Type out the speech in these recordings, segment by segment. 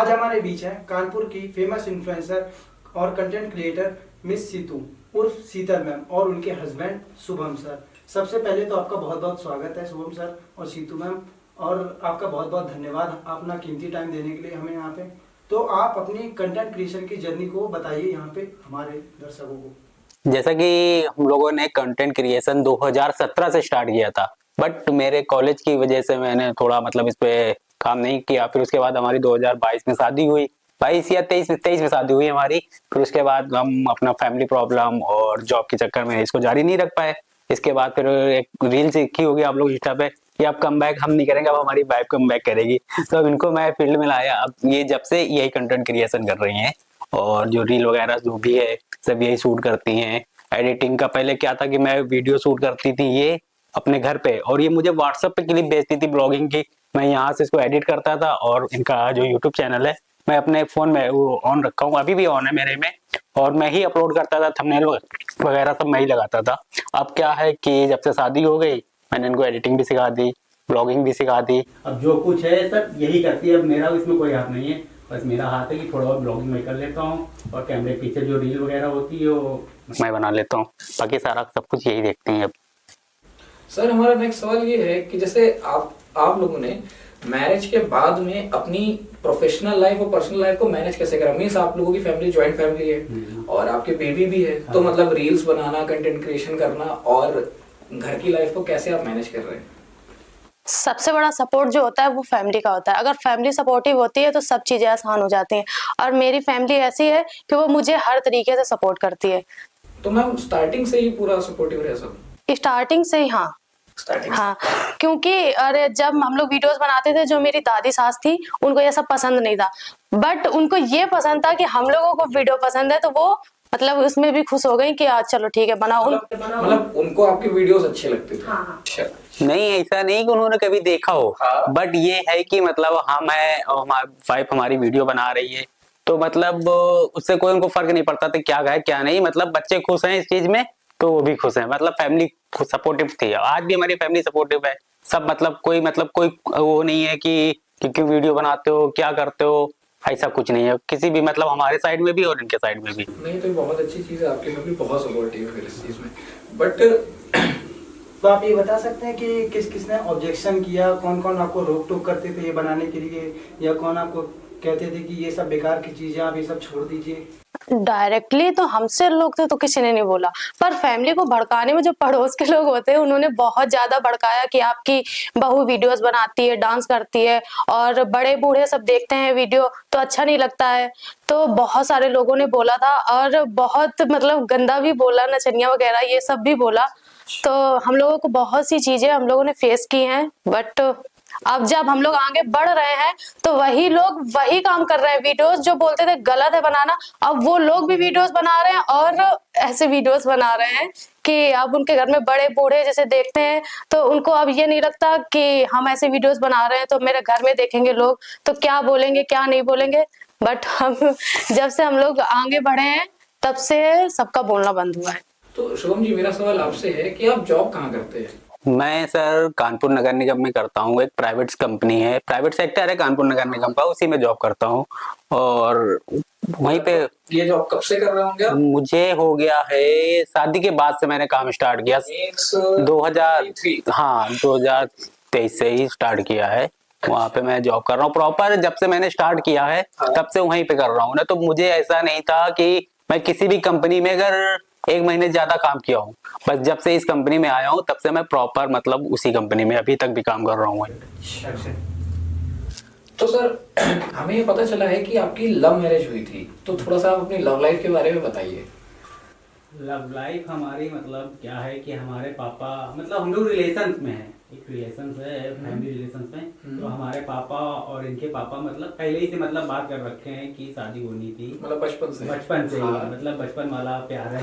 आज हमारे बीच है कानपुर की फेमस इन्फ्लुएंसर और कंटेंट क्रिएटर मिस सीतू उर्फ शीतल मैम और उनके हस्बैंड शुभम सर। सबसे पहले तो आपका बहुत बहुत स्वागत है शुभम सर और सीतू मैम, और आपका बहुत बहुत धन्यवाद अपना कीमती टाइम देने के लिए हमें यहाँ पे। तो आप अपनी कंटेंट क्रिएशन की जर्नी को बताइए यहाँ पे हमारे दर्शकों को। जैसा कि हम लोगों ने कंटेंट क्रिएशन 2017 से स्टार्ट किया था, बट मेरे कॉलेज की वजह से मैंने थोड़ा इस पे काम नहीं किया। फिर उसके बाद हमारी 2022 में शादी हुई, 22 या 23 में शादी हुई हमारी। फिर उसके बाद हम अपना फैमिली प्रॉब्लम और जॉब के चक्कर में इसको जारी नहीं रख पाए। इसके बाद फिर एक रील सीखी होगी आप लोग इंस्टा पे कि अब कम बैक हम नहीं करेंगे, अब हमारी वाइफ कम बैक करेगी। तो अब इनको मैं फील्ड में लाया। अब ये जब से यही कंटेंट क्रिएशन कर रही हैं और जो रील वगैरह जो भी है सब यही शूट करती हैं। एडिटिंग का पहले क्या था कि मैं वीडियो शूट करती थी ये अपने घर पे, और ये मुझे व्हाट्सएप पे क्लिप भेजती थी ब्लॉगिंग की। मैं यहाँ से इसको एडिट करता था और इनका जो यूट्यूब चैनल है मैं अपने फोन में वो ऑन रखा हूँ, अभी भी ऑन है मेरे में, और मैं ही अपलोड करता था। थंबनेल वगैरह सब मैं ही लगाता था। अब क्या है कि जब से शादी हो गई मैंने इनको एडिटिंग भी सिखा दी, ब्लॉगिंग भी सिखा दी। अब जो कुछ है सब यही करती है। अब मेरा इसमें कोई हाथ नहीं है, बस मेरा हाथ है कि थोड़ा बहुत ब्लॉगिंग मैं कर लेता हूँ और कैमरे के पीछे जो रील वगैरह होती है वो मैं बना लेता हूँ। बाकी सारा सब कुछ यही देखते हैं। अब सर हमारा नेक्स्ट सवाल ये है कि जैसे आप लोगों ने मैरिज के बाद में अपनी प्रोफेशनल लाइफ और पर्सनल लाइफ को मैनेज कैसे करा? मीन्स आप लोगों की फैमिली जॉइंट फैमिली है और आपके बेबी भी है, तो मतलब रील्स बनाना, कंटेंट क्रिएशन करना और घर की लाइफ को कैसे आप मैनेज कर रहे हैं? सबसे बड़ा सपोर्ट जो होता है वो फैमिली का होता है। अगर फैमिली सपोर्टिव होती है तो सब चीजें आसान हो जाती हैं, और मेरी फैमिली ऐसी है कि वो मुझे हर तरीके से सपोर्ट करती है। तो मैम स्टार्टिंग से ही पूरा सपोर्टिव रहे सब? स्टार्टिंग से ही, हाँ। हाँ, क्योंकि अरे जब हम लोग वीडियोस बनाते थे, जो मेरी दादी सास थी उनको ये सब पसंद नहीं था, बट उनको ये पसंद था कि हम लोगों को वीडियो पसंद है, तो वो मतलब उसमें भी खुश हो गई कि आज चलो ठीक है बनाओ। मतलब उनको आपके वीडियोस अच्छे लगते थे? हाँ। अच्छा। नहीं, ऐसा नहीं कि उन्होंने कभी देखा हो, बट ये है कि हम है और हमारी वाइफ हमारी वीडियो बना रही है, तो उससे कोई उनको फर्क नहीं पड़ता था क्या है क्या नहीं। बच्चे खुश हैं इस चीज में तो वो भी खुश हैं। फैमिली सपोर्टिव थी, आज भी हमारी फैमिली सपोर्टिव है। सब कोई वो नहीं है कि क्यों वीडियो बनाते हो, क्या करते हो, ऐसा कुछ नहीं है किसी भी हमारे साइड में भी और इनके साइड में भी। नहीं तो बहुत अच्छी चीज है, आपकी फैमिली बहुत सपोर्टिव है इस चीज में। बट तो आप ये बता सकते हैं कि किस किसने ऑब्जेक्शन किया, कौन कौन आपको रोक टोक करते थे ये बनाने के लिए, या कौन आपको कहते थे कि ये सब बेकार की चीजें आप ये सब छोड़ दीजिए? डायरेक्टली तो हमसे लोग थे तो किसी ने नहीं बोला, पर फैमिली को भड़काने में जो पड़ोस के लोग होते हैं उन्होंने बहुत ज्यादा भड़काया कि आपकी बहू वीडियोस बनाती है, डांस करती है, और बड़े बूढ़े सब देखते हैं वीडियो तो अच्छा नहीं लगता है। तो बहुत सारे लोगों ने बोला था, और बहुत गंदा भी बोला, नचनिया वगैरह ये सब भी बोला। तो हम लोगों को बहुत सी चीजें हम लोगों ने फेस की हैं, बट अब जब हम लोग आगे बढ़ रहे हैं तो वही लोग वही काम कर रहे हैं। वीडियोस जो बोलते थे गलत है बनाना, अब वो लोग भी वीडियोस बना रहे हैं, और ऐसे वीडियोस बना रहे हैं कि अब उनके घर में बड़े बूढ़े जैसे देखते हैं तो उनको अब ये नहीं लगता कि हम ऐसे वीडियोस बना रहे हैं तो मेरे घर में देखेंगे लोग तो क्या बोलेंगे क्या नहीं बोलेंगे। बट हम जब से हम लोग आगे बढ़े हैं तब से सबका बोलना बंद हुआ है। तो शुभम जी, मेरा सवाल आपसे है कि आप जॉब कहाँ करते हैं? मैं सर कानपुर नगर निगम में करता हूँ। एक प्राइवेट कंपनी है, प्राइवेट सेक्टर है कानपुर नगर निगम का, उसी में जॉब करता हूँ। और वहीं पे ये जॉब कब से कर रहे होंगे आप? मुझे हो गया है शादी के बाद से मैंने काम स्टार्ट किया। 2000 हाँ 2023 से ही स्टार्ट किया है। वहाँ पे मैं जॉब कर रहा हूँ प्रॉपर। जब से मैंने स्टार्ट किया है तब से वहीं पे कर रहा हूँ ना। तो मुझे ऐसा नहीं था कि मैं किसी भी कंपनी में अगर 1 महीने ज्यादा काम किया हूँ, बस जब से इस कंपनी में आया हूँ तब से मैं प्रॉपर उसी कंपनी में अभी तक भी काम कर रहा हूँ। तो सर हमें ये पता चला है कि आपकी लव मैरिज हुई थी, तो थोड़ा सा आप अपनी लव लाइफ के बारे में बताइए। लव लाइफ हमारी क्या है कि हमारे पापा हम लोग रिलेशंस में हैं, एक रिलेशंस है फैमिली रिलेशंस में। तो हमारे पापा और इनके पापा पहले ही से बात कर रखे हैं कि शादी होनी थी, बचपन से ही बचपन वाला प्यार है।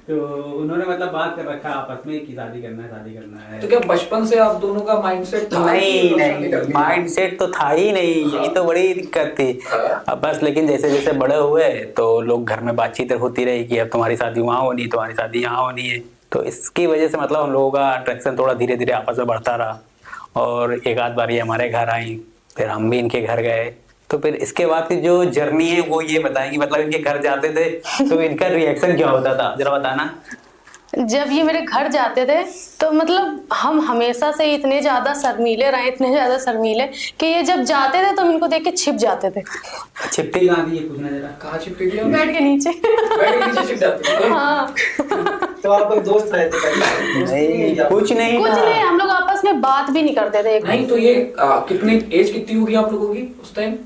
तो उन्होंने बात कर रखा आपस में कि शादी करना है। तो क्या बचपन से आप दोनों का माइंडसेट था? नहीं, माइंडसेट तो था ही नहीं। यही तो बड़ी दिक्कत थी। अब बस लेकिन जैसे जैसे बड़े हुए तो लोग घर में बातचीत होती रही कि अब तुम्हारी शादी वहाँ होनी, तुम्हारी शादी यहाँ होनी है। तो इसकी वजह से हम लोगों का अट्रैक्शन थोड़ा धीरे धीरे आपस में बढ़ता रहा, और एक आध बार ये हमारे घर आई फिर हम भी इनके घर गए। तो फिर इसके बाद की जो जर्नी है वो ये बताएंगे, मतलब इनके घर जाते थे तो इनका रिएक्शन क्या होता था, जरा बताना। जब ये मेरे घर जाते थे तो मतलब हम हमेशा से इतने ज्यादा शर्मीले रहे, इतने ज्यादा शर्मीले कि ये जब जाते थे तो हम इनको देख के छिप जाते थे। छिपटी कहाँ थी ये पूछना जरा। कहाँ छिपटी थी? बेड के नीचे। बेड के नीचे छिप जाती थी? हाँ। तो आप कोई दोस्त रहते पहले? दोस्ती नहीं, क्या? कुछ नहीं कुछ था। नहीं, हम लोग आपस में बात भी नहीं करते थे। नहीं तो ये कितनी एज कितनी होगी आप लोगों की उस टाइम?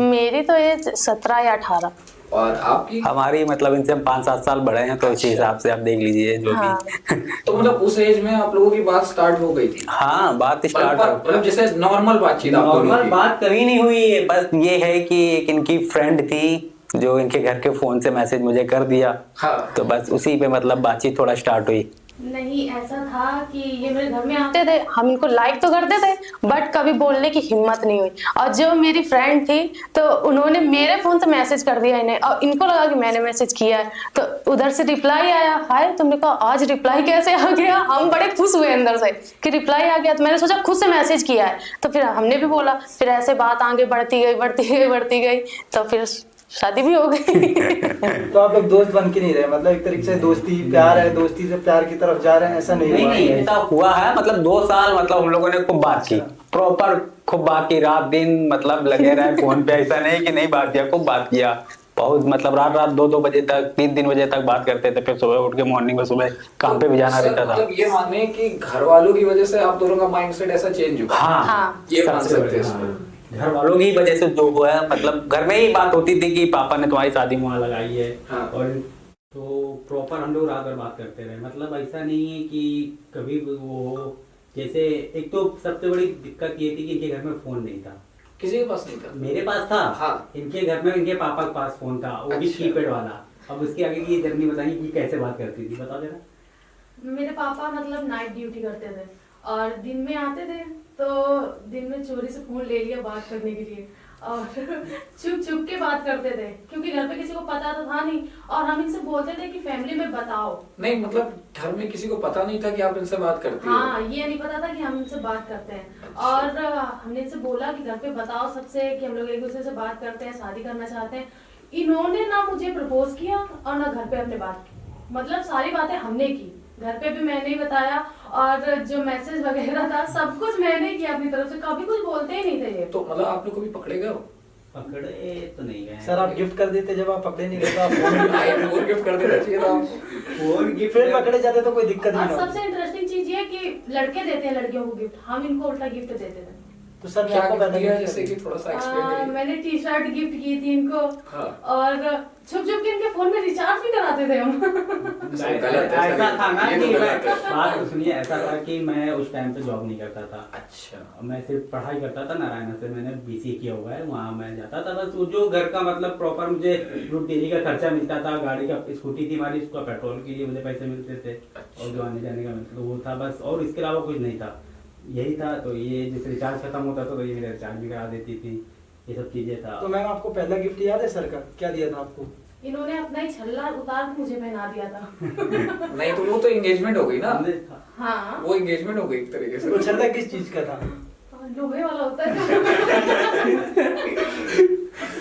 मेरी तो एज 17 या 18। और आपकी? हमारी मतलब इनसे हम 5-7 साल बड़े हैं, तो उसी हिसाब से आप देख लीजिए जो हाँ। भी। तो मतलब उस एज में आप लोगों की बात स्टार्ट हो गई थी? हाँ, बात स्टार्ट हो। मतलब जैसे नॉर्मल बातचीत आप दोनों नॉर्मल की? बात कभी नहीं हुई है, बस ये है कि एक इनकी फ्रेंड थी जो इनके घर के फोन से मैसेज मुझे कर दिया। हाँ। तो बस उसी पे मतलब बातचीत थोड़ा स्टार्ट हुई। नहीं, ऐसा था कि ये मेरे घर में आते थे, हम इनको लाइक तो करते थे बट कभी बोलने की हिम्मत नहीं हुई। और जो मेरी फ्रेंड थी तो उन्होंने मेरे फोन से मैसेज कर दिया इन्हें, और इनको लगा कि मैंने मैसेज किया है, तो उधर से रिप्लाई आया, हाय। तुमने कहा आज रिप्लाई कैसे आ गया? हम बड़े खुश हुए अंदर से कि रिप्लाई आ गया। तो मैंने सोचा खुद से मैसेज किया है, तो फिर हमने भी बोला। फिर ऐसे बात आगे बढ़ती गई बढ़ती गई बढ़ती गई, तो फिर शादी भी हो गई। तो आप लोग दोस्त बन के नहीं रहे, मतलब एक तरीके से दोस्ती प्यार है, दोस्ती से प्यार की तरफ जा रहे हैं, ऐसा नहीं नहीं हुआ? नहीं, ऐसा हुआ है। मतलब 2 साल मतलब हम लोगों ने खूब बात की, प्रॉपर खूब बात की, रात दिन मतलब लगे रहे फोन पे। ऐसा नहीं कि नहीं बात किया, खूब बात किया बहुत। मतलब रात 2-2 बजे तक, 3-3 बजे तक बात करते थे। फिर सुबह उठ के मॉर्निंग में सुबह काम पे भी जाना रहता था। मतलब ये माने कि घर वालों की वजह से आप दोनों का माइंडसेट ऐसा चेंज हुआ? हाँ, हाँ। ये मान सबसे सकते बड़ी, हैं हाँ। इसको। घर वालों की वजह से जो हुआ है, मतलब घर में ही बात होती थी कि पापा ने तुम्हारी शादी में वहाँ लगाई है। हाँ। और तो प्रॉपर हम लोग रात भर बात करते रहे। मतलब ऐसा नहीं है कि कभी भी वो हो। जैसे एक तो सबसे बड़ी दिक्कत ये थी कि इनके घर में फोन नहीं था। किसी के पास नहीं था? मेरे पास था। हाँ। इनके घर में इनके पापा के पास फोन था, वो भी अच्छा। कीपैड वाला। अब उसके आगे की जर्नी बताइए कि कैसे बात करती थी, बताओ जरा। मेरे पापा मतलब नाइट ड्यूटी करते थे और दिन में आते थे, तो दिन में चोरी से फोन ले लिया बात करने के लिए, और छुप छुप के बात करते थे क्योंकि घर पे किसी को पता तो था नहीं। और हम इनसे बोलते थे कि फैमिली में बताओ। नहीं मतलब घर में किसी को पता नहीं था कि आप इनसे बात करती हो? हाँ, ये नहीं पता था कि हम इनसे बात करते हैं। और हमने इनसे बोला कि घर पे बताओ सबसे कि हम लोग एक दूसरे से बात करते हैं, शादी करना चाहते हैं। इन्होंने ना मुझे प्रपोज किया और ना घर पे अपने बात की। मतलब सारी बातें हमने की, घर पे भी मैंने ही बताया, और जो मैसेज वगैरह था सब कुछ मैंने किया अपनी तरफ से। कभी कुछ बोलते ही नहीं थे ये। तो मतलब आप लोग कभी पकड़े गए हो? पकड़े तो नहीं गए सर आप गिफ्ट कर देते, जब आप पकड़े नहीं गए तो आप फोन आईफोन गिफ्ट कर देना चाहिए था आपको। फोन गिफ्ट फिर पकड़े जाते तो कोई दिक्कत और नहीं होती। सबसे इंटरेस्टिंग चीज ये कि लड़के देते हैं लड़कियों को गिफ्ट, हम इनको उल्टा गिफ्ट देते थे। तो सर मैं क्या आपको गिफ्ट पहले दिया गिफ्ट जैसे कि थोड़ा सा एक्सप्लेन करिए। मैंने टी शर्ट गिफ्ट की थी इनको। हाँ। और छुप छुप के इनके फोन में रिचार्ज भी कराते थे हम। गलत है, ऐसा था ना ये तो कि गलत है। बात तो सुनिए, ऐसा था कि मैं उस टाइम पे जॉब नहीं करता था। अच्छा। मैं सिर्फ पढ़ाई करता था नारायण से, मैंने बीसीए किया हुआ है, वहाँ मैं जाता था। बस वो जो घर का मतलब प्रॉपर मुझे डेली का खर्चा मिलता था, गाड़ी का स्कूटी थी हमारी, उसका पेट्रोल के लिए मुझे पैसे मिलते थे, और जो आने जाने का मिलता था वो था बस। और इसके अलावा कुछ नहीं था, यही था। तो ये जैसे रिचार्ज खत्म होता था तो ये मेरा रिचार्ज भी करा देती थी, ये सब चीजें था। तो मैम आपको पहला गिफ्ट याद है सर का, क्या दिया था आपको? इन्होंने अपना ही छल्ला उतार के मुझे पहना दिया था। नहीं तो वो तो एंगेजमेंट हो गई ना? हमने था। हाँ, वो एंगेजमेंट हो गई एक तरीके से। वो छल्ला किस चीज का था? लोहे वाला होता है।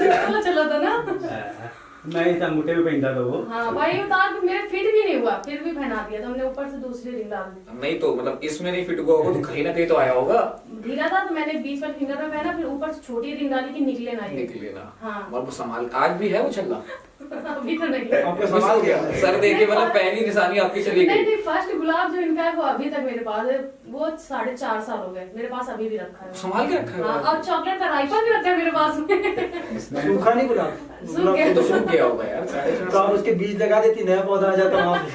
वाला चला था ना। मैं इस अंगूठे में पहनता था वो। हाँ भाई, उतार के मेरे फिट भी नहीं हुआ, फिर भी पहना दिया। तो हमने ऊपर से दूसरी रिंग डाल दी। नहीं तो मतलब इसमें नहीं फिट हुआ होगा तो कहीं ना कहीं तो आया होगा। ढीला था तो मैंने बीच वाले फिंगर में पहना, फिर ऊपर से छोटी रिंग डाली कि निकले ना ये। निकले ना। हाँ। और वो संभाल, आज भी है वो छल्ला? अभी तो नहीं। आपको संभाल गया? सर देखिए मतलब पहली निशानी आपकी चली नहीं गई। नहीं, फर्स्ट गुलाब जो इनका है वो अभी तक मेरे पास है। वो 4.5 साल हो गए, मेरे पास अभी भी रखा है। संभाल के रखा है हाँ, वो? और चॉकलेट का राइफल भी रखा है मेरे पास में। सूखा नहीं गुलाब? सूख गया। ये तो सूख गया होगा यार। तो आप उसके बीज लगा देती, नया पौधा आ जाता वहाँ पे।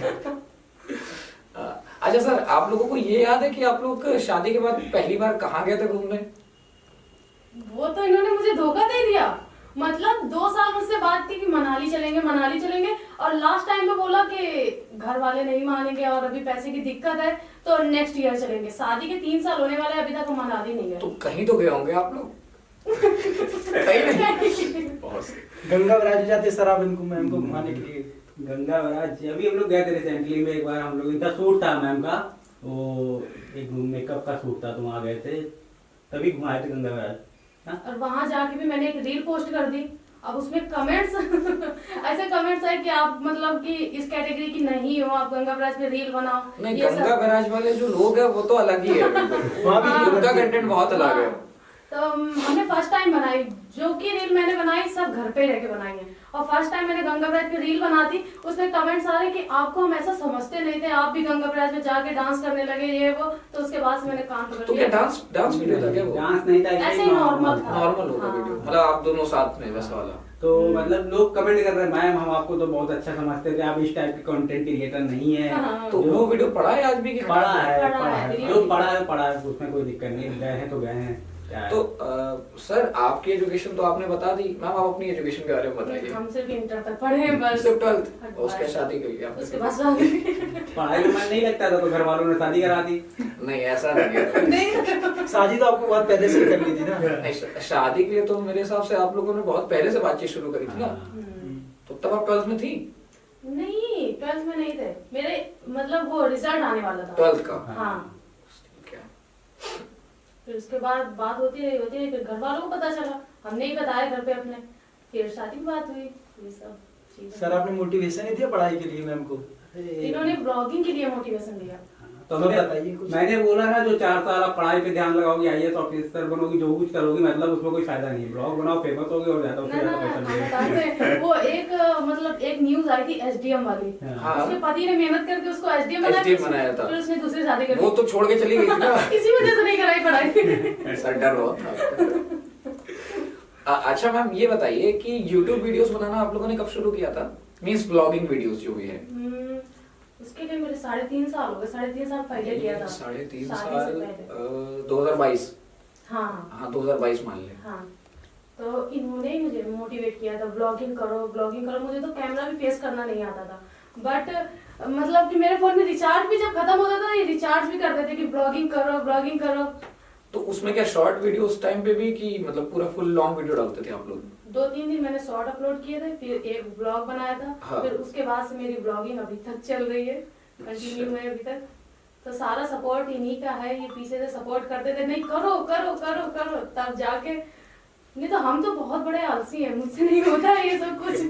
अच्छा सर, आप लोगों को ये याद है कि आप लोग शादी के बाद पहली बार कहाँ गए थे घूमने? वो तो इन्होंने मुझे धोखा दे दिया। मतलब 2 साल मुझसे बात की कि मनाली चलेंगे मनाली चलेंगे, और लास्ट टाइम पे बोला कि घर वाले नहीं मानेंगे और अभी पैसे की दिक्कत है तो नेक्स्ट ईयर चलेंगे। शादी के 3 साल होने वाले, अभी तक हम मनाली नहीं गए। तो कहीं तो गए होंगे आप लोग? कहीं नहीं। बहुत सही। गंगा बराज जाते सर आप इनको, मैम को घुमाने के लिए? गंगा बराज अभी हम लोग गए थे रिसेंटली में। एक बार हम लोग, इनका शूट था मैम का, वो एक मेकअप का शूट था, तो वहाँ गए थे, तभी घुमाए थे गंगा बराज। और वहां जाके भी मैंने एक रील पोस्ट कर दी। अब उसमें कमेंट्स ऐसे कमेंट्स है कि आप मतलब कि इस कैटेगरी की नहीं हो, आप गंगा ब्राज पे रील बनाओ। नहीं, ये गंगा बैराज वाले जो लोग हैं वो तो अलग ही है, वहाँ भी बिल्कुल। उनका कंटेंट बहुत अलग है। तो हमने फर्स्ट टाइम बनाई, जो कि रील मैंने बनाई सब घर पे रह के बनाई है। और फर्स्ट टाइम मैंने गंगा ब्राज पे रील बनाती, उसमें कमेंट्स आ रहे कि आपको हम ऐसा समझते नहीं थे, आप भी गंगा ब्राज में जाके डांस करने लगे ये वो। तो उसके बाद से मैंने कान पकड़ तो क्या लिया। डांस वीडियो था क्या वो? डांस नहीं था, ऐसे ही नॉर्मल था। नॉर्मल होगा हाँ। वीडियो, मतलब आप दोनों साथ में वैसा वाला। तो मतलब लोग कमेंट कर रहे हैं, मैम हम आपको तो बहुत अच्छा समझते थे, आप इस टाइप के कंटेंट क्रिएटर नहीं है। हाँ। तो वो वीडियो पड़ा है आज भी कि पढ़ा है, पढ़ा पढ़ा है, है, जो पढ़ा है उसमें कोई दिक्कत नहीं, गए हैं तो गए हैं, क्या है। तो सर आपकी एजुकेशन तो आपने बता दी, मैम आप अपनी एजुकेशन के बारे में बताइए। हम सिर्फ इंटर तक पढ़े हैं बस। सिर्फ 12th, उसके शादी कर लिया उसके आपने? बाद शादी। पढ़ाई में मन नहीं लगता था तो घर वालों ने शादी करा दी। नहीं ऐसा नहीं है। नहीं शादी तो आपको बहुत पहले से ही कर ली थी ना। नहीं, शादी के लिए तो मेरे हिसाब से आप लोगों ने बहुत पहले से बातचीत शुरू करी थी ना। तो तब आप 12th में थी? नहीं 12th में नहीं थे मेरे, मतलब वो रिजल्ट आने वाला था 12th का? हाँ। ठीक है। फिर उसके बाद बात होती रही, फिर घर वालों को पता चला, हमने ही बताया घर पे अपने, फिर शादी की बात हुई, ये सब चीजें। सर आपने मोटिवेशन नहीं दिया पढ़ाई के लिए मैम को? इन्होंने ब्लॉगिंग के लिए मोटिवेशन दिया। तो तो बताइए कुछ। मैंने बोला ना, जो 4 साल आप पढ़ाई पे ध्यान लगाओगी, IAS ऑफिसर बनोगी, जो कुछ करोगी, मतलब उसमें कोई फायदा नहीं है। ब्लॉग बनाओ, फेमस होगी और ज्यादा उससे ना ज्यादा पैसा मिलेगा। बताते हैं, वो एक मतलब एक न्यूज आई थी SDM वाली। हाँ। उसके पति ने मेहनत करके उसको SDM SDM बनाया था। फिर उसने दूसरी शादी कर वो दी। तो छोड़ के चली गई थी ना। इसी वजह से नहीं कराई पढ़ाई। सर डर बहुत था। अच्छा मैम ये बताइए कि YouTube वीडियोस बनाना आप लोगों ने कब शुरू किया था? मींस ब्लॉगिंग वीडियोस जो भी है। उसके लिए मेरे 3.5 साल हो गए, 3.5 साल पहले किया था। 3.5 शादी साल से पहले। 2022। हाँ हाँ 2022 मान ले। हाँ। तो इन्होंने ही मुझे मोटिवेट किया था, ब्लॉगिंग करो ब्लॉगिंग करो। मुझे तो कैमरा भी फेस करना नहीं आता था, बट मतलब कि मेरे फोन में रिचार्ज भी जब खत्म होता था ये रिचार्ज भी करते थे कि ब्लॉगिंग करो ब्लॉगिंग करो। तो उसमें क्या शॉर्ट वीडियो उस टाइम पे भी कि मतलब पूरा फुल लॉन्ग वीडियो डालते थे आप लोग? 2-3 दिन मैंने शॉर्ट अपलोड किए थे, फिर एक ब्लॉग बनाया था। हाँ। फिर उसके बाद से मेरी ब्लॉगिंग अभी तक चल रही है, कंटिन्यू है अभी तक। तो सारा सपोर्ट इन्हीं का है, ये पीछे से सपोर्ट करते थे, नहीं करो करो करो करो, तब जाके। नहीं तो हम तो बहुत बड़े आलसी हैं, मुझसे नहीं होता है ये सब कुछ।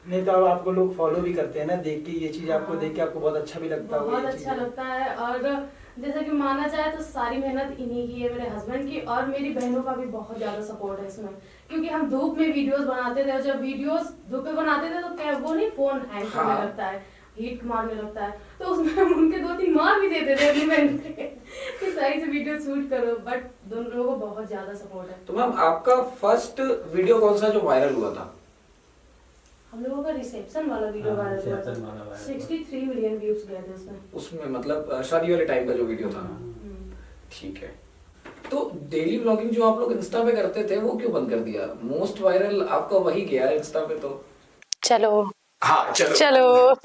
नहीं तो अब आपको लोग फॉलो भी करते हैं ना, देख के ये चीज आपको देख के आपको बहुत अच्छा भी लगता होगा। बहुत ये अच्छा चीजें। लगता है। और जैसे कि माना जाए तो सारी मेहनत इन्हीं की है, मेरे हस्बैंड की, और मेरी बहनों का भी बहुत ज्यादा सपोर्ट है इसमें। क्योंकि हम धूप में वीडियोस बनाते थे, और जब वीडियोस धूप में बनाते थे तो क्या वो नहीं, फोन हैंग करने हाँ। लगता है, हीट मारने लगता है, तो उसमें हम उनके 2-3 मार भी देते थे अपनी बहन के कि सही से वीडियो शूट करो। बट दोनों लोगों को बहुत ज्यादा सपोर्ट है। तो मैम आपका फर्स्ट वीडियो कौन सा जो वायरल हुआ था? हम लोगों का रिसेप्शन वाला वीडियो हाँ, वायरल हुआ reception वाला था, viral 63 मिलियन व्यूज गए थे उसमें। उसमें मतलब शादी वाले टाइम का जो वीडियो था। ठीक है। तो डेली व्लॉगिंग जो आप लोग इंस्टा पे करते थे वो क्यों बंद कर दिया? मोस्ट वायरल आपका वही गया इंस्टा पे तो। चलो हाँ चलो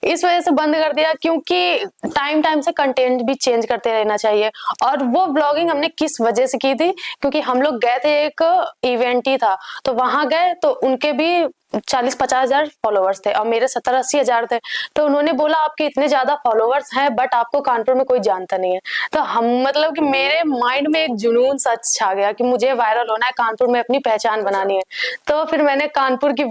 इस वजह से बंद कर दिया क्योंकि टाइम टाइम से कंटेंट भी चेंज करते रहना चाहिए। और वो ब्लॉगिंग हमने किस वजह से की थी, क्योंकि हम लोग गए थे, एक इवेंट ही था, तो वहां गए तो उनके भी 40-50 हजार फॉलोवर्स थे और मेरे 70-80 हजार थे। तो उन्होंने बोला आपके इतने ज्यादा फॉलोवर्स हैं बट आपको कानपुर में कोई जानता नहीं है। तो हम मतलब कि मेरे माइंड में एक जुनून सच छा गया कि मुझे वायरल होना है, कानपुर में अपनी पहचान बनानी है। तो फिर मैंने कानपुर की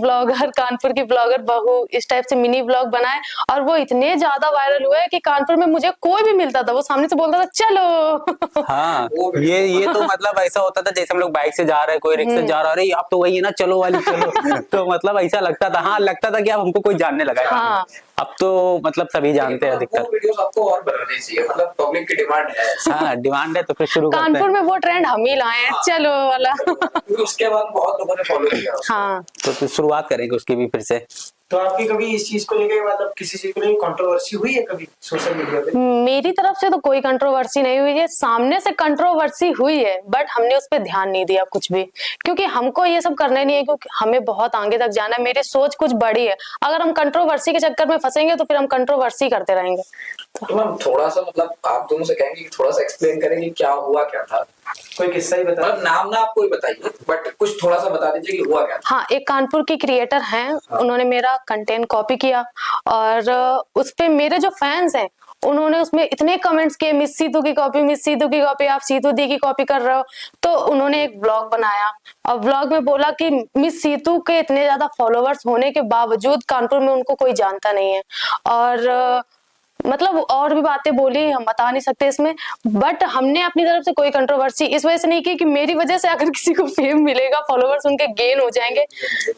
ब्लॉगर बहू इस टाइप से मिनी ब्लॉग बनाए और वो इतने ज्यादा वायरल हुए कि कानपुर में मुझे कोई भी मिलता था वो सामने से बोलता था चलो। हाँ ये तो मतलब ऐसा होता था जैसे हम लोग बाइक से जा रहे हैं, कोई रिक्शा जा रहा है, अरे आप तो वही है ना, चलो वाली चलो। तो मतलब ऐसा लगता था, हाँ लगता था कि अब हमको कोई जानने लगा है। हाँ। अब तो मतलब सभी जानते हैं अधिकतर। वो वीडियोस आपको और बनाने चाहिए, मतलब पब्लिक की डिमांड है। हाँ डिमांड है तो फिर शुरू करते कानपुर हैं। में वो ट्रेंड हम ही लाए हैं, चलो वाला। क्योंकि उसके बाद बहुत लोगों ने फॉलो किया उसको। हाँ तो फिर शुरुआत करेंगे उसकी भी फिर से। तो आपकी कभी इस चीज को लेकर मतलब किसी चीज को लेकर कंट्रोवर्सी हुई है कभी सोशल मीडिया पे? मेरी तरफ से तो कोई कंट्रोवर्सी नहीं हुई है, सामने से कंट्रोवर्सी हुई है बट हमने उस पर ध्यान नहीं दिया कुछ भी, क्योंकि हमको ये सब करना नहीं है, क्योंकि हमें बहुत आगे तक जाना है, मेरी सोच कुछ बड़ी है। अगर हम कंट्रोवर्सी के चक्कर में फंसेंगे तो फिर हम कंट्रोवर्सी करते रहेंगे। तो मैम थोड़ा सा मतलब आप दोनों से कहेंगे कि थोड़ा सा एक्सप्लेन करें कि क्या हुआ क्या था। कोई किस्सा ही बता। मतलब नाम ना आप कोई बताइए बट कुछ थोड़ा सा बता दीजिए कि हुआ क्या था। हाँ, एक कानपुर की क्रिएटर हैं, उन्होंने मेरा कंटेंट कॉपी किया और उस पे मेरे जो फैंस हैं उन्होंने उसमें इतने कमेंट्स किए, मिस सीतू की कॉपी, मिस सीतू की कॉपी, आप सीतू दी की कॉपी कर रहे हो। तो उन्होंने एक ब्लॉग बनाया और ब्लॉग में बोला कि मिस सीतू के इतने ज्यादा फॉलोवर्स होने के बावजूद कानपुर में उनको कोई जानता नहीं है। और मतलब और भी बातें बोली, हम बता नहीं सकते इसमें, बट हमने अपनी तरफ से कोई कंट्रोवर्सी इस वजह से नहीं की कि मेरी वजह से अगर किसी को फेम मिलेगा, फॉलोवर्स उनके गेन हो जाएंगे,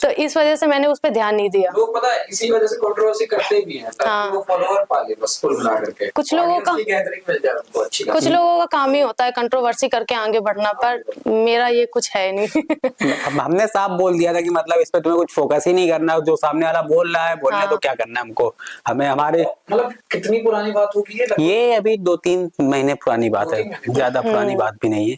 तो इस वजह से मैंने उस पर ध्यान नहीं दिया। लोग पता है इसी वजह से कंट्रोवर्सी करते भी हैं, ताकि हाँ। वो फॉलोवर पा ले, बस कुल मिला करके कुछ लोगों का गैदरिंग मिल जाए उनको अच्छी कुछ लोगों का काम ही होता है कंट्रोवर्सी करके आगे बढ़ना, पर मेरा ये कुछ है नहीं। अब हमने साफ बोल दिया था कि मतलब इस पे तुम्हें कुछ फोकस ही नहीं करना, जो सामने वाला बोल रहा है बोलने हाँ। तो क्या करना है हमको, हमें हमारे। मतलब कितनी पुरानी बात होगी ये? ये अभी 2-3 महीने पुरानी बात है, 2-3 महीने। ज्यादा पुरानी बात भी नहीं है।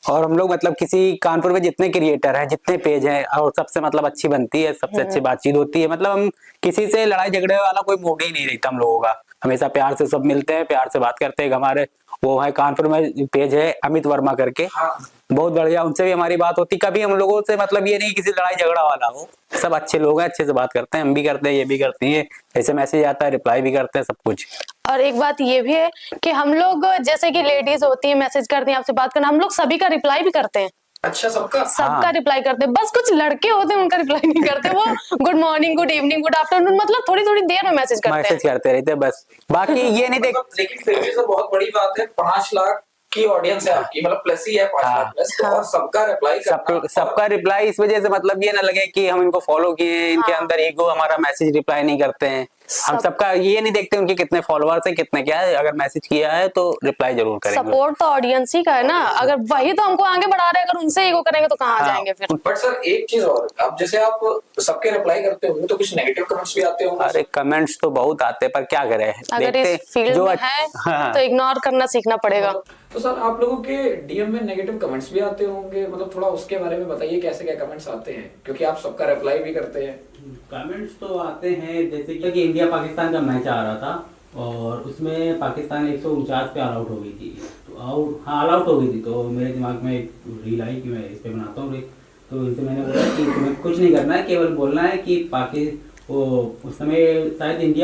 और हम लोग मतलब किसी कानपुर में जितने क्रिएटर हैं, जितने पेज हैं, और सबसे मतलब अच्छी बनती है, सबसे अच्छी बातचीत होती है। मतलब हम किसी से लड़ाई झगड़े वाला कोई मूड ही नहीं रहता हम लोगों का, हमेशा प्यार से सब मिलते हैं, प्यार से बात करते हैं। हमारे वो है कानपुर में पेज है अमित वर्मा करके, हाँ। बहुत बढ़िया, उनसे भी हमारी बात होती। कभी हम लोगों से मतलब ये नहीं किसी लड़ाई झगड़ा वाला हो, सब अच्छे लोग हैं, अच्छे से बात करते हैं, हम भी करते हैं, ये भी करती है। ऐसे मैसेज आता है, रिप्लाई भी करते हैं, सब कुछ। और एक बात ये भी है कि हम लोग जैसे कि लेडीज होती है, मैसेज करती हैं, आपसे बात करना, हम लोग सभी का रिप्लाई भी करते हैं, अच्छा, सबका सबका रिप्लाई करते हैं। बस कुछ लड़के होते हैं उनका रिप्लाई नहीं करते, वो good morning, good evening, good afternoon, मतलब थोड़ी थोड़ी देर में मैसेज करते हैं। मैसेज करते रहते हैं बस, बाकी ये नहीं देख। लेकिन फिर भी तो बहुत बड़ी बात है, 5 लाख की ऑडियंस है आपकी, मतलब प्लस ही है 5 लाख प्लस, तो और सबका रिप्लाई करना, सबका रिप्लाई इस वजह से मतलब ये ना लगे कि हम इनको फॉलो किए, इनके अंदर ईगो, हमारा मैसेज रिप्लाई नहीं करते हैं। हम सबका ये नहीं देखते उनके कितने फॉलोअर्स हैं, कितने क्या है, अगर मैसेज किया है तो रिप्लाई जरूर करेंगे। सपोर्ट तो ऑडियंस ही का है ना, अगर वही तो हमको आगे बढ़ा रहे हैं, अगर उनसे ईगो करेंगे तो कहाँ जाएंगे फिर। बट सर एक चीज और, अब जैसे आप सबके रिप्लाई करते होंगे तो कुछ नेगेटिव कमेंट्स भी आते होंगे? अरे कमेंट्स तो बहुत आते हैं, पर क्या करें, अगर इस फील्ड में है तो इग्नोर करना सीखना पड़ेगा। तो सर आप लोगों के डीएम में नेगेटिव कमेंट्स भी आते होंगे, मतलब थोड़ा उसके बारे में बताइए, कैसे क्या कमेंट्स आते हैं, क्योंकि आप सबका रिप्लाई भी करते हैं। कमेंट्स तो आते हैं, जैसे कि इंडिया पाकिस्तान का मैच आ रहा था और उसमें पाकिस्तान 149 पे ऑल आउट हो गई थी, तो ऑल आउट हो गई थी। तो मेरे दिमाग में एक रील आई कि मैं इस पे बनाता हूँ, तो इनसे मैंने बोला कि तुम्हें कुछ नहीं करना है, केवल बोलना है कि वो उस समय शायद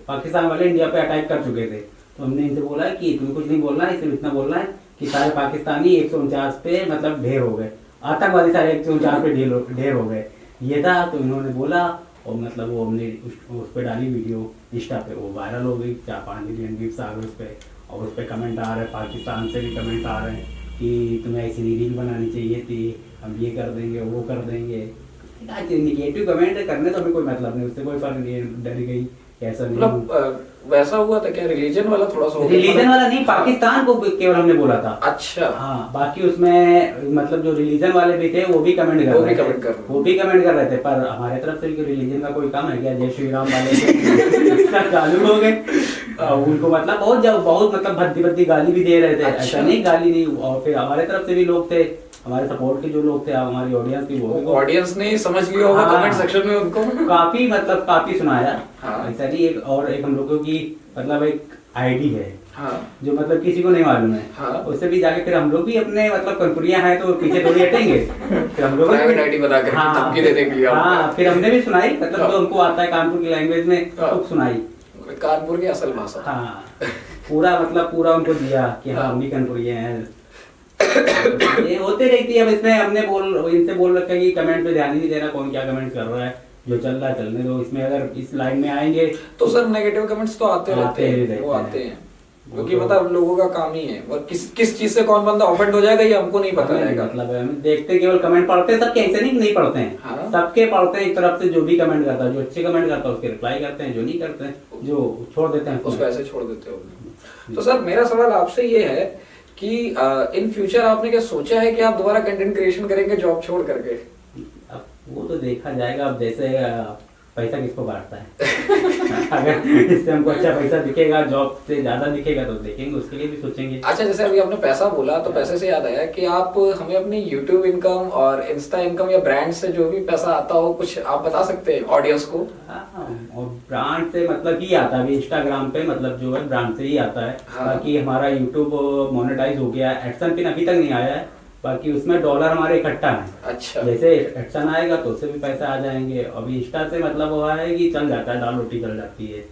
पाकिस्तान वाले इंडिया पे अटैक कर चुके थे। तो हमने इनसे बोला कि तुम्हें कुछ नहीं बोलना है, सिर्फ इतना बोलना है कि सारे पाकिस्तानी 149 पे मतलब ढेर हो गए, आतंकवादी सारे 149 पे ढेर हो गए, ये था। तो इन्होंने बोला और मतलब वो हमने उस पर डाली वीडियो इंस्टा पे, वो वायरल हो गई, 4-5 मिलियन व्यूज आ गए उस पर। और उस पर कमेंट आ रहे हैं, पाकिस्तान से भी कमेंट आ रहे हैं कि तुम्हें ऐसी रील बनानी चाहिए थी, हम ये कर देंगे, वो कर देंगे। निगेटिव कमेंट करने तो हमें कोई मतलब नहीं, उससे कोई फर्क नहीं है, डर गई ऐसा नहीं। मतलब वैसा हुआ था क्या, रिलीजन वाला थोड़ा सा? रिलीजन वाला नहीं, पाकिस्तान को केवल हमने बोला था। अच्छा हाँ, बाकी उसमें मतलब जो रिलीजन वाले भी थे वो भी कमेंट कर रहे थे, पर हमारे तरफ से रिलीजन का कोई काम है क्या? जय श्री राम वाले सब चालू हो गए, उनको मतलब बहुत मतलब भद्दी गाली भी दे रहे थे। अच्छा। ऐसा नहीं गाली नहीं, और फिर हमारे तरफ से भी लोग थे, हमारे सपोर्ट के जो लोग थे, हमारी ऑडियंस की, वो ऑडियंस ने समझ लिया होगा कमेंट सेक्शन में उनको काफी सुनाया। हाँ। ऐसा नहीं, एक हम लोगों की मतलब एक आईडी है, हाँ। जो मतलब किसी को नहीं मालूम है। हाँ। उससे भी जाके फिर हम लोग भी अपने मतलब कनपुरिया हैं तो पीछे थोड़ी हटेंगे, फिर हम लोग प्राइवेट आईडी बना कर धमकी देने के लिए। हाँ, फिर हमने भी सुनाई, मतलब जो हमको आता है कानपुर की लैंग्वेज में खूब सुनाई, कानपुर की असल भाषा। हाँ, पूरा उनको दिया कि हाँ हम भी कानपुरिया हैं। ये होते रहती है। अब इसमें हमने इनसे बोल रखा है कि कमेंट पे ध्यान ही नहीं देना, कौन क्या कमेंट कर रहा है, जो चल रहा है चलने दो। इसमें अगर इस लाइन में आएंगे तो सर नेगेटिव कमेंट्स तो आते रहते हैं, क्योंकि मतलब लोगों का काम ही है, और किस चीज से कौन बंदा ऑफेंड हो जाएगा ये हमको नहीं पता रहेगा। मतलब हम देखते केवल कमेंट पढ़ते हैं, सबके ऐसे नहीं पढ़ते हैं। हाँ। सबके पढ़ते हैं, एक तरफ से जो भी कमेंट करता है, जो अच्छे कमेंट करता है उसके रिप्लाई करते हैं, जो नहीं करते हैं जो छोड़ देते हैं उसको ऐसे छोड़ देते हो। तो सर मेरा सवाल आपसे ये है कि इन फ्यूचर आपने क्या सोचा है कि आप दोबारा कंटेंट क्रिएशन करेंगे जॉब छोड़ करके? अब वो तो देखा जाएगा, अब जैसे पैसा किसको बांटता है। अगर इससे हमको अच्छा पैसा दिखेगा, जॉब से ज्यादा दिखेगा तो देखेंगे, उसके लिए भी सोचेंगे। अच्छा, जैसे अभी आपने पैसा बोला तो पैसे से याद आया कि आप हमें अपनी YouTube इनकम और इंस्टा इनकम या ब्रांड से जो भी पैसा आता हो कुछ आप बता सकते हैं ऑडियंस को? हाँ, और ब्रांड से मतलब ही आता है, एडिंस्टाग्राम पे मतलब जो है ब्रांड से ही आता है। हाँ। बाकी हमारा यूट्यूब मोनेटाइज हो गया, एडसन पिन अभी तक नहीं आया है, बाकी उसमें डॉलर हमारे इकट्ठा है। अच्छा। जैसे एडसन आएगा तो उससे भी पैसे आ जाएंगे। अभी इंस्टा से मतलब वो है कि चल जाता है, दाल रोटी चल जाती है।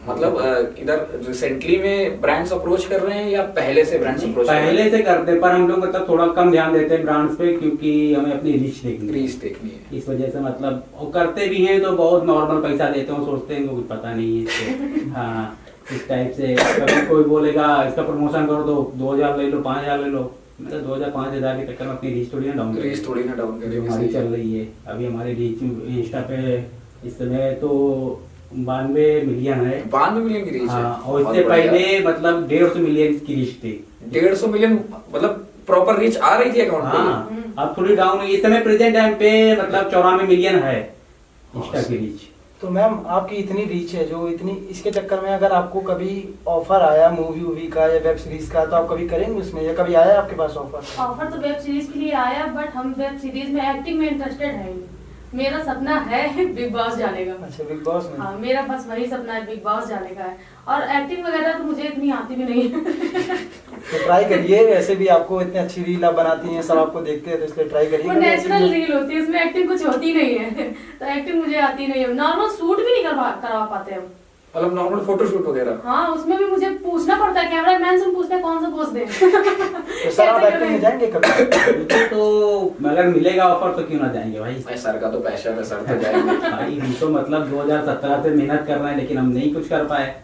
मतलब इधर रिसेंटली में ब्रांड्स अप्रोच कर रहे हैं या पहले से ब्रांड्स अप्रोच कर रहे हैं? पहले से करते हैं, पर हम लोग मतलब थोड़ा कम ध्यान देते हैं ब्रांड्स पे, क्योंकि हमें अपनी रीच देखनी है। रीच देखनी है। इस वजह से मतलब वो करते भी हैं तो बहुत नॉर्मल पैसा देते हैं, सोचते हैं इनको कुछ पता नहीं है इससे। हाँ, इस टाइप से कभी कोई बोलेगा इसका प्रमोशन कर दो, 2000 ले लो, 5000 ले लो, मतलब 2000-5000 के चक्कर में अपनी रीच थोड़ी ना डाउन करें। रीच थोड़ी ना डाउन जो हमारी चल रही है अभी, हमारी रीच इंस्टा पे इस समय तो 92 मिलियन है। 92 मिलियन की रीच है। हाँ, और इससे पहले मतलब 150 मिलियन की रीच थी। 150 मिलियन मतलब प्रॉपर रीच आ रही थी अकाउंट पे। हाँ, अब थोड़ी डाउन हुई। इस समय प्रेजेंट टाइम पे मतलब 94 मिलियन है इंस्टा की रीच। तो मैम आपकी इतनी रीच है जो इतनी, इसके चक्कर में अगर आपको कभी ऑफर आया मूवी वूवी का या वेब सीरीज का, तो आप कभी करेंगे उसमें, या कभी आया आपके पास ऑफर? ऑफर तो वेब सीरीज के लिए आया, बट हम वेब सीरीज में एक्टिंग में इंटरेस्टेड है नहीं। मेरा सपना है बिग बॉस जाने का। अच्छा, बिग बॉस में? हाँ, मेरा बस वही सपना है, बिग बॉस जाने का है। और एक्टिंग वगैरह तो मुझे इतनी आती भी नहीं है। तो ट्राई करिए, वैसे भी आपको इतनी अच्छी रील आप बनाती हैं, सब आपको देखते हैं, तो इसलिए ट्राई करिए। वो नेचुरल रील होती है, इसमें एक्टिंग कुछ होती नहीं है। तो एक्टिंग मुझे आती नहीं है। नॉर्मल शूट भी नहीं करवा पाते हम। मतलब नॉर्मल फोटोशूट वगैरह? हाँ, उसमें भी मुझे पूछना पड़ता है, कैमरा मैन से पूछते हैं कौन सा पोज दें। तो सर आप एक्टिंग में जाएंगे कभी? तो अगर मिलेगा ऑफर तो क्यों ना जाएंगे भाई। भाई सर का तो पैशन है, सर तो जाएंगे। भाई हम तो मतलब 2017 से मेहनत कर रहे हैं, लेकिन हम नहीं कुछ कर पाए।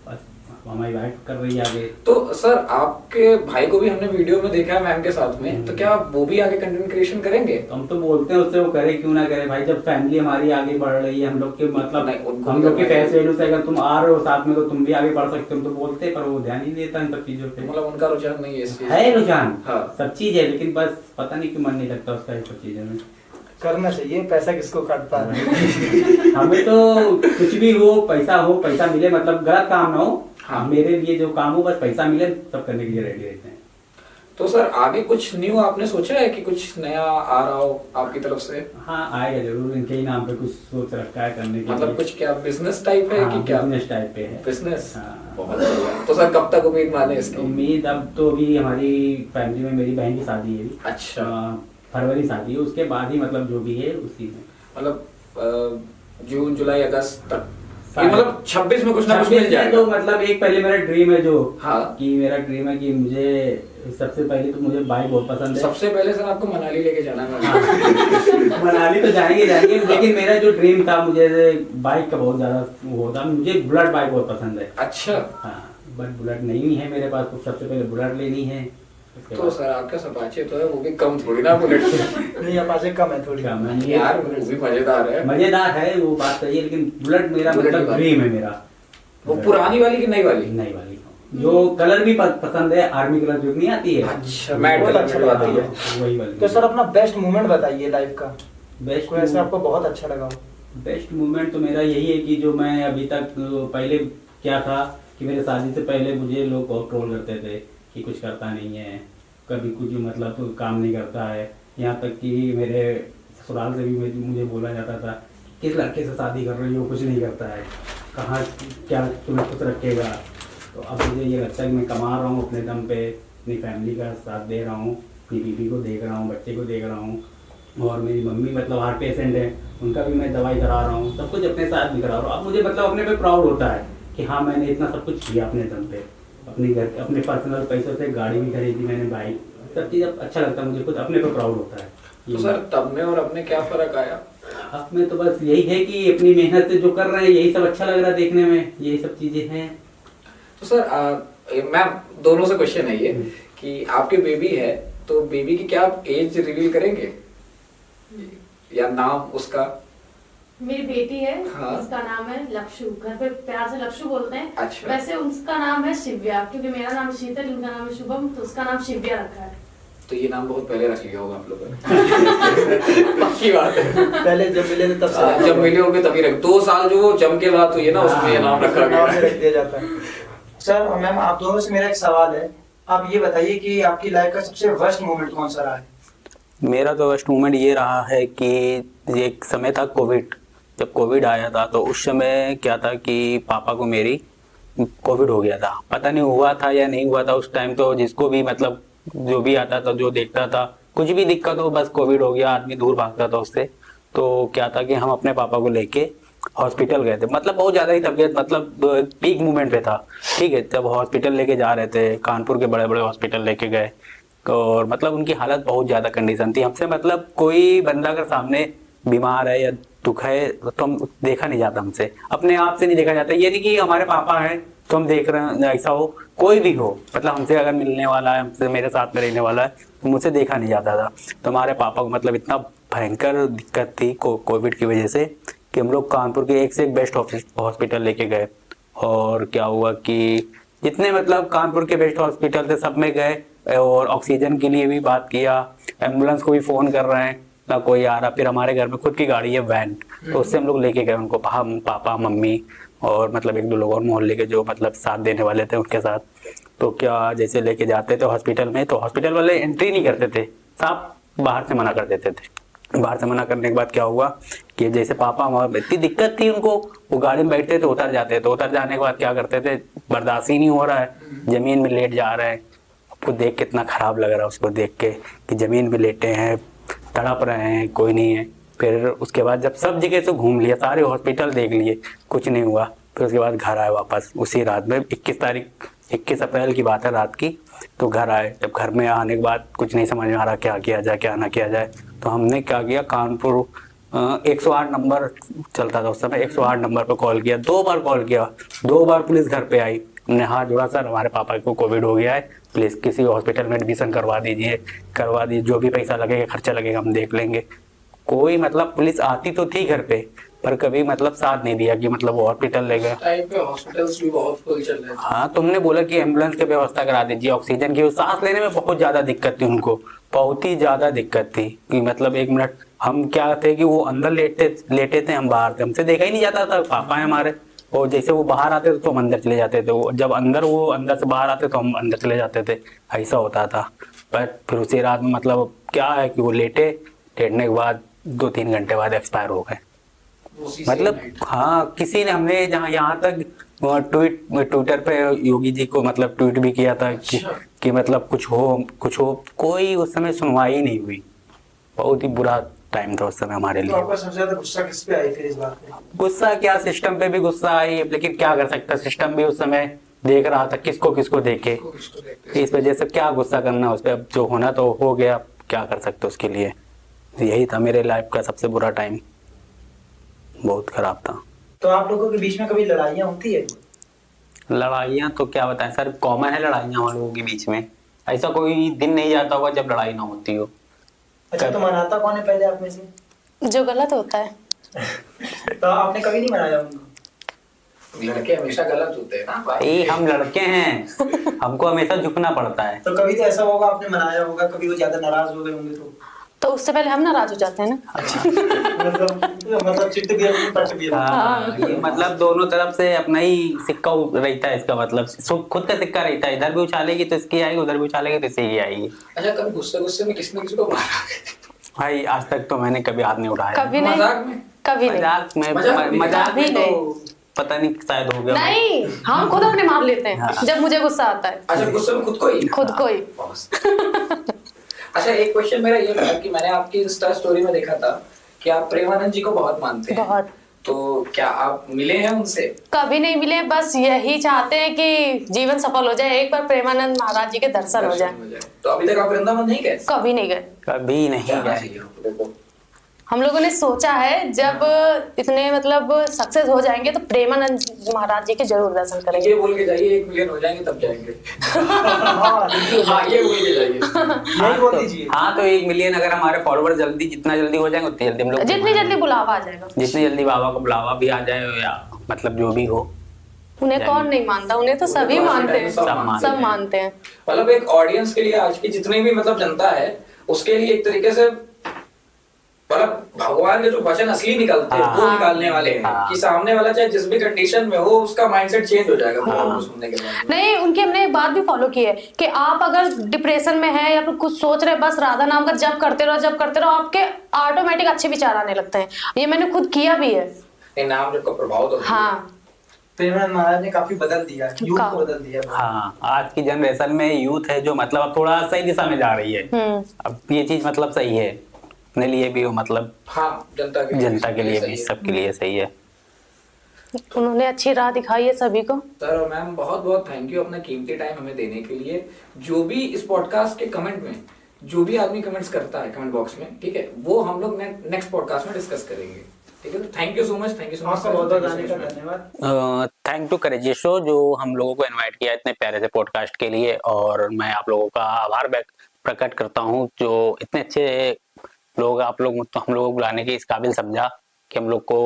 बस हमारी वाइफ कर रही है आगे। तो सर आपके भाई को भी हमने वीडियो में देखा है मैम के साथ में, तो क्या वो भी आगे कंटेंट क्रिएशन करेंगे? तो हम तो बोलते हैं उससे, वो करे क्यों ना करे भाई। जब फैमिली हमारी आगे बढ़ रही है, हम लोग के मतलब नहीं, उनको हम लोग के करना है। फेस वैल्यू से अगर तुम आ रहे हो साथ में तो तुम भी आगे बढ़ सकते हो, हम तो बोलते हैं, पर वो ध्यान ही नहीं देता इन सब चीजों पे। मतलब उनका रुझान नहीं है इस चीज है रुझान, हाँ। सब चीज है, लेकिन बस पता नहीं क्यों मन नहीं लगता उसका इन सब चीजों में। करना चाहिए, पैसा किसको काटता है। हमें तो कुछ भी हो, पैसा मिले, मतलब गलत काम ना हो। हाँ। मेरे लिए जो काम हो बस पैसा मिले, सब करने के लिए रेडी रहते हैं। तो सर आगे कुछ न्यू आपने सोचा है कि कुछ नया आ रहा हो आपकी तरफ से? हाँ, आएगा जरूर। इनके ही नाम पे कुछ सोच रखा है करने के मतलब लिए। कुछ क्या बिजनेस टाइप है कि क्या? बिजनेस टाइप पे है। बिजनेस? हाँ। बहुत बढ़िया। तो सर कब तक उम्मीद माने इसकी? उम्मीद अब तो अभी हमारी फैमिली में मेरी बहन की शादी है अभी। अच्छा। फरवरी शादी है, उसके बाद ही मतलब जो भी है उसी में, मतलब जून जुलाई अगस्त तक, साल। मतलब 26 में कुछ ना कुछ मिल 26 में जाएगा। तो मतलब एक पहले मेरा ड्रीम है जो, हाँ। कि मेरा ड्रीम है कि मुझे सबसे पहले तो मुझे बाइक बहुत पसंद है। सबसे पहले सर आपको मनाली लेके जाना है। हाँ। मनाली तो जाएंगे, लेकिन मेरा जो ड्रीम था, मुझे बाइक का बहुत ज्यादा वो था, मुझे बुलेट बाइक बहुत पसंद है। अच्छा। हाँ, बट बुलेट नहीं है मेरे पास, तो सबसे पहले बुलेट लेनी है। उसके तो बाद सर आपका अपाचे तो है, वो भी कम थोड़ी ना बुलेट। नहीं, अपाचे कम है थोड़ी। क्या मैं यार वो भी मजेदार है। मजेदार है, वो बात सही है, लेकिन बुलेट मेरा बुलेट की मतलब बात। ड्रीम है मेरा। वो पुरानी वाली कि नई वाली? नई वाली, जो कलर भी पसंद है, आर्मी कलर जो नहीं आती है। अच्छा, मैट बहुत कलर अच्छा में लगता आती है। है। वही वाली। तो सर अपना बेस्ट मोमेंट बताइए लाइफ का, बेस्ट कोई ऐसा आपको बहुत अच्छा लगा हो। बेस्ट मोमेंट तो मेरा यही है कि जो मैं अभी तक, पहले क्या था कि मेरे शादी से पहले मुझे लोग बहुत ट्रोल करते थे कि कुछ करता नहीं है, कभी कुछ मतलब काम नहीं करता है। यहाँ तक कि मेरे ससुराल से भी मुझे बोला जाता था, किस लड़के से शादी कर रही हो, कुछ नहीं करता है, कहाँ क्या तुम्हें खुश रखेगा। तो अब मुझे ये लगता है कि मैं कमा रहा हूँ अपने दम पे, अपनी फैमिली का साथ दे रहा हूँ, अपनी बीवी को देख रहा हूँ, बच्चे को देख रहा हूँ, और मेरी मम्मी मतलब हार्ट पेशेंट है, उनका भी मैं दवाई करा रहा हूँ, सब कुछ अपने साथ भी करा रहा हूँ। अब मुझे मतलब अपने पे प्राउड होता है कि हाँ, मैंने इतना सब कुछ किया अपने दम पे, अपने घर अपने पर्सनल पैसों से गाड़ी भी खरीदी मैंने, बाइक, सब चीज़ अच्छा लगता है मुझे, खुद अपने पे प्राउड होता है। तो सर तब में और अब में क्या फर्क आया? अब में तो बस यही है कि अपनी मेहनत से जो कर रहे हैं यही सब अच्छा लग रहा है देखने में, यही सब चीज़ें हैं। तो सर मैम दोनों से क्वेश्चन है ये कि आपके बेबी है, तो बेबी की क्या आप एज रिवील करेंगे या नाम उसका? मेरी बेटी है, हाँ। उसका नाम है लक्षु, घर पे प्यार से लक्षु बोलते हैं। अच्छा। वैसे उसका नाम है शिव्या, क्योंकि मेरा नाम शीतल, उनका नाम है शुभम, तो उसका नाम शिव्या रखा है। तो ये नाम बहुत पहले रख लिया होगा आप लोगों ने। पक्की बात है। पहले जब मिले थे तब से हाँ, जब मिले होंगे तभी रख, 2 साल जो जम के बात हुई है ना, उसमें ये नाम रखा नाम से गया। रख दिया जाता है। सर मैम आप दोनों से मेरा एक सवाल है, आप ये बताइए कि आपकी लाइफ का सबसे वर्स्ट मोमेंट कौन सा रहा है? मेरा तो फर्स्ट मोमेंट ये रहा है कि एक समय था कोविड, जब कोविड आया था तो उस समय क्या था कि पापा को मेरी कोविड हो गया था, पता नहीं हुआ था या नहीं हुआ था उस टाइम। तो जिसको भी मतलब जो भी आता था, जो देखता था, कुछ भी दिक्कत हो, बस कोविड हो गया, आदमी दूर भागता था उससे। तो क्या था कि हम अपने पापा को लेके हॉस्पिटल गए थे, मतलब बहुत ज्यादा ही तबीयत मतलब पीक मोमेंट पे था। ठीक है, जब हॉस्पिटल लेके जा रहे थे, कानपुर के बड़े बड़े हॉस्पिटल लेके गए, और मतलब उनकी हालत बहुत ज्यादा कंडीशन थी। हमसे मतलब कोई बंदा अगर सामने बीमार है या दुख है तो हम देखा नहीं जाता, हमसे अपने आप से नहीं देखा जाता। ये नहीं कि हमारे पापा हैं तो हम देख रहे हैं, ऐसा हो कोई भी हो, मतलब हमसे अगर मिलने वाला है, हमसे मेरे साथ में रहने वाला है, तो मुझसे देखा नहीं जाता था। तो हमारे पापा को मतलब इतना भयंकर दिक्कत थी कोविड की वजह से कि हम लोग कानपुर के एक से एक बेस्ट हॉस्पिटल लेके गए। और क्या हुआ कि जितने मतलब कानपुर के बेस्ट हॉस्पिटल थे सब में गए, और ऑक्सीजन के लिए भी बात किया, एम्बुलेंस को भी फोन कर रहे हैं, ना कोई आ रहा। फिर हमारे घर में खुद की गाड़ी है, वैन, तो उससे हम लोग लेके गए उनको, हम पापा मम्मी और मतलब एक दो लोग और मोहल्ले के जो मतलब साथ देने वाले थे उनके साथ। तो क्या जैसे लेके जाते थे हॉस्पिटल में, तो हॉस्पिटल वाले एंट्री नहीं करते थे, साफ बाहर से मना कर देते थे। बाहर से मना करने के बाद क्या हुआ कि जैसे पापा इतनी दिक्कत थी उनको, वो गाड़ी में बैठते थे, उतर जाते थे, उतर जाने के बाद क्या करते थे, बर्दाश्त ही नहीं हो रहा है, जमीन में लेट जा रहे हैं। आपको देख के इतना खराब लग रहा है उसको देख के कि जमीन में लेटे हैं, तड़प रहे हैं, कोई नहीं है। फिर उसके बाद जब सब जगह से घूम लिया, सारे हॉस्पिटल देख लिए, कुछ नहीं हुआ। फिर उसके बाद घर आए वापस उसी रात में, 21 अप्रैल की बात है रात की। तो घर आए, जब घर में आने के बाद कुछ नहीं समझ में आ रहा क्या किया जाए क्या ना किया जाए, तो हमने क्या किया, कानपुर 108 नंबर चलता था उस समय, 108 नंबर पर कॉल किया, 2 बार कॉल किया, 2 बार पुलिस घर पे आई। हमने हाथ जोड़ा, सर हमारे पापा को कोविड हो गया है, प्लीज किसी हॉस्पिटल में एडमिशन करवा दीजिए, जो भी पैसा लगेगा खर्चा लगेगा हम देख लेंगे। कोई मतलब पुलिस आती तो थी घर पे, पर कभी मतलब साथ नहीं दिया कि मतलब वो हॉस्पिटल ले गए। टाइम पे हॉस्पिटल्स भी बहुत फुल चल रहे थे। हाँ, तुमने बोला कि एम्बुलेंस की व्यवस्था करा दीजिए, ऑक्सीजन की, सांस लेने में बहुत ज्यादा दिक्कत थी उनको, बहुत ही ज्यादा दिक्कत थी कि मतलब 1 मिनट हम क्या थे कि वो अंदर लेटे थे, हम बाहर थे, हमसे देखा ही नहीं जाता था, पापा है हमारे, और जैसे वो बाहर आते थे तो हम अंदर चले जाते थे, जब वो अंदर से बाहर आते तो हम अंदर चले जाते थे, ऐसा होता था। पर फिर उसी रात में मतलब क्या है कि वो लेटने के बाद 2-3 घंटे बाद एक्सपायर हो गए। मतलब हाँ, किसी ने, हमने जहाँ यहाँ तक ट्विटर पे योगी जी को मतलब ट्वीट भी किया था कि मतलब कुछ हो, कोई उस समय सुनवाई नहीं हुई। बहुत ही बुरा टाइम था उस समय हमारे तो लिए। आपका सबसे ज्यादा गुस्सा किस पे आई फिर इस बात पे? गुस्सा क्या, सिस्टम पे भी गुस्सा आई, लेकिन क्या कर सकता, सिस्टम भी उस समय देख रहा था किसको देखे, इस वजह से क्या गुस्सा करना उस पर। अब जो होना तो हो गया, क्या कर सकते उसके लिए। यही था मेरे लाइफ का सबसे बुरा टाइम, बहुत खराब था। तो आप लोगों के बीच में कभी लड़ाइयाँ होती है? लड़ाइयाँ तो क्या बताएं सर, कॉमन है लड़ाइयाँ हम लोगों के बीच में, ऐसा कोई दिन नहीं जाता होगा जब लड़ाई ना होती हो। अच्छा, तो मनाता कौन है पहले आप में से? जो गलत होता है। तो आपने कभी नहीं मनाया उनको? लड़के हमेशा गलत होते हैं ना भाई, हम लड़के हैं, हमको हमेशा झुकना पड़ता है। तो कभी तो ऐसा होगा आपने मनाया होगा, कभी वो ज्यादा नाराज हो गए होंगे तो उससे पहले हम नाराज हो जाते हैं ना। मतलब चिट्ठ भी अपनी पट भी अपनी। हाँ, ये मतलब दोनों तरफ से अपना ही सिक्का रहता है, इसका मतलब खुद का सिक्का रहता है, इधर भी उछालेगी तो इसकी आएगी, उधर भी उछालेगी तो इसकी आएगी। अच्छा, कभी गुस्से में किसी ने किसी को मारा? भाई आज तक तो मैंने कभी हाथ नहीं उठाया। कभी नहीं, मजाक में? कभी नहीं, मजाक में तो नहीं। पता नहीं शायद हो गया। नहीं, हम खुद अपने मार लेते हैं हाँ। जब मुझे गुस्सा आता है। अच्छा, गुस्से में खुद को ही? अच्छा, एक क्वेश्चन मेरा ये था कि मैंने आपकी इंस्टा स्टोरी में देखा था कि आप प्रेमानंद जी को बहुत मानते हैं। बहुत। तो क्या आप मिले हैं उनसे? कभी नहीं मिले, बस यही चाहते हैं कि जीवन सफल हो जाए, एक बार प्रेमानंद महाराज जी के दर्शन हो जाए। तो अभी तक आप वृंदावन नहीं गए? कभी नहीं गए। कभी नहीं जाना गए। चाहिए आपको, देखो। हम लोगों ने सोचा है जब इतने मतलब सक्सेस हो जाएंगे तो प्रेमानंद महाराज जी के जरूर दर्शन करेंगे। ये बोल के जाइए 1 मिलियन हो जाएंगे तब जाएंगे। हाँ, ये बोल के जाइए। यही बोल दीजिए। हाँ, तो 1 मिलियन अगर हमारे फॉलोवर जितना जल्दी हो जाएंगे उतनी जल्दी हम लोग, जितनी जल्दी बुलावा आ जाएगा, जितनी जल्दी बाबा को बुलावा भी आ जाए, या मतलब जो भी हो। उन्हें कौन नहीं मानता, उन्हें तो सभी मानते हैं, सब मानते हैं। मतलब एक ऑडियंस के लिए, आज की जितनी भी मतलब जनता है उसके लिए एक तरीके से मतलब भगवान के जो वचन असली निकलते हैं वो निकालने वाले हैं कि सामने वाला चाहे जिस भी कंडीशन में हो उसका माइंडसेट चेंज हो जाएगा भगवान को सुनने के बाद। नहीं, उनकी हमने एक बात भी फॉलो की है कि आप अगर डिप्रेशन में है या फिर कुछ सोच रहे, बस राधा नाम का जप करते रहो, आपके ऑटोमेटिक अच्छे विचार आने लगते हैं। ये मैंने खुद किया भी है। नाम जब का प्रभाव तो हाँ, प्रेमानंद महाराज ने काफी बदल दिया, यूथ को बदल दिया। हाँ, आज की जनरेशन में यूथ है जो मतलब अब थोड़ा सही दिशा में जा रही है। अब ये चीज मतलब सही है अपने लिए भी हो, मतलब हाँ, जनता के लिए भी सबके लिए सही है। उन्होंने अच्छी राह दिखाई है सभी को। सर और मैम बहुत बहुत थैंक यू अपना कीमती टाइम हमें देने के लिए। जो भी इस पॉडकास्ट के कमेंट में जो भी आदमी कमेंट्स करता है कमेंट बॉक्स में, ठीक है, वो हम लोग नेक्स्ट पॉडकास्ट में डिस्कस करेंगे, ठीक है। Thank you so much, thank you so much, आपका बहुत बहुत आने का धन्यवाद। थैंक टू करेजियस शो जो हम लोगों को इनवाइट किया इतने प्यारे से पॉडकास्ट के लिए, और मैं आप लोगों का आभार प्रकट करता हूं जो इतने अच्छे लोग आप लोग तो हम लोगों को बुलाने के इस काबिल समझा कि हम लोग को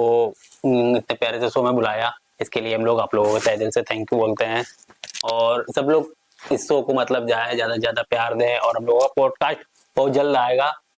इतने प्यारे से शो में बुलाया। इसके लिए हम लोग आप लोगों को तहे दिल से थैंक यू बोलते हैं, और सब लोग इस शो को मतलब ज़्यादा से ज़्यादा प्यार दें, और हम लोगों का पॉडकास्ट बहुत जल्द आएगा।